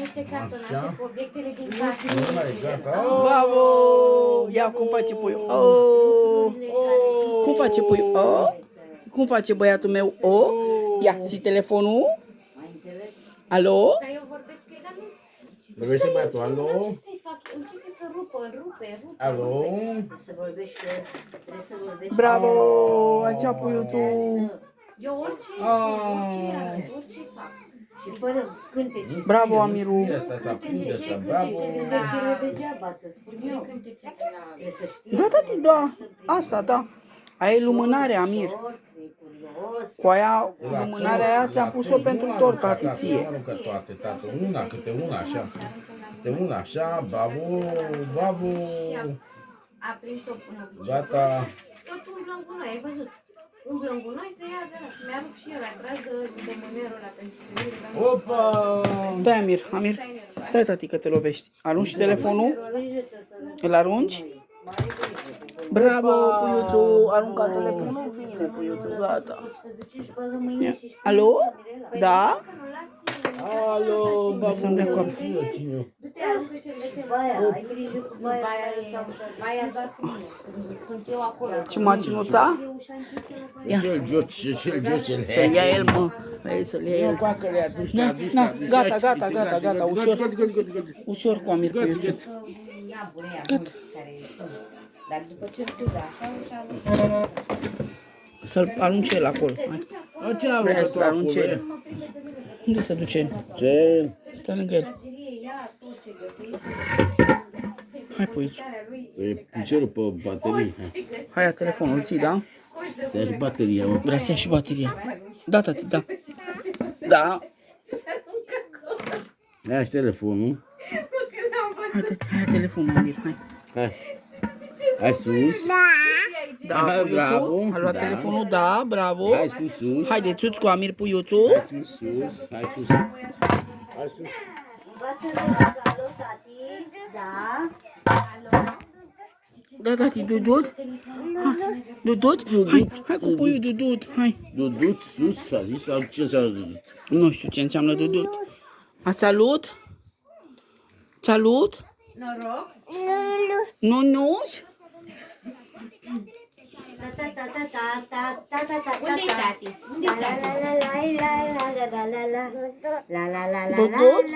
niște cartonașe cu obiectele din casă. Bravo! Ia cum face puiul. Oh! Cum face puiul? Oh! Cum face băiatul meu? Oh! Ia, ții telefonul? Alo? Dar eu vorbesc cu el, dar nu... Vorbește băiatul, alo? Ce să-i fac? Începe să rupe. Alo? Să vorbești cu el, trebuie să vorbești. Bravo! Acea puiuțul. Eu orice fac. Și fără cântece. Bravo, Amiru. Asta s-a prins, asta, bravo. Cântecele degeaba, să spun eu. Cântece de la... Trebuie să știi. Da, tati, da. Asta, da. Aia e lumânare, Amir. Cu aia, lumânarea aia ți-am pus-o pentru tot, tati, ție. Nu aruncă toate, tată. Una, câte una, așa. Câte una, așa. Bravo, bravo. A prins-o până obicei. Gata. Tot umblă în gunoi, ai văzut? Umblă în gunoi să ia de la... Mi-a rupt și el atrás de mânerul ăla pentru mine. Opa! Stai, Amir. Stai, tati, că te lovești. Arunci telefonul? Îl arunci? Bravo, puiuțul. Arunca telefonul. Bine, puiuțul. Gata. Ia. Alo? Da? Alo, babu. Sunt de acord. Du-te, aruncă șervețele. Baia, ai grijă cu baia. Baia doar cu mine. Sunt eu acolo. Și macinuța? Ce-l joci, ce-l joci? Să-l ia el, mă. Hai să-l ia el. Coacă-le, aduci-te, Na, aduci-te. gata, ușor. Ușor cu Amir, puiuțul. Gata. Dar după ce tu așa, Să-l arunce el acolo. Hai. Ce am Vrea să-l acolo? arunce el. Unde se duce el? Ce? Stă lângă el. Hai, puiuțul. E piciorul pe baterie. Hai, ia telefonul, îl ții, da? Să ia și bateria, mă. Vrea să ia și bateria. Da, tati, da. Da. Ia și telefonul. Hai, tati, hai telefonul, Amir, hai. Hai. Hai sus. Da, Hai, bravo. puiuțul. A luat Da. telefonul, da, bravo. Hai sus, sus. Haideți, cu Amir, puiuțul. Hai sus, sus. Hai sus. Hai sus. învață-le să alo, tati. Da? Da, tati, Dudut. Hai, Dudut? Hai cu puiul Dudut, hai. Dudut, sus, a zis, sau ce înseamnă dudut? Nu știu ce înseamnă Dudut. Salut? Salut? Noroc. Nu? Unde-i tati? Unde-i tati? La la la la la la la la la la la la la la Dudut?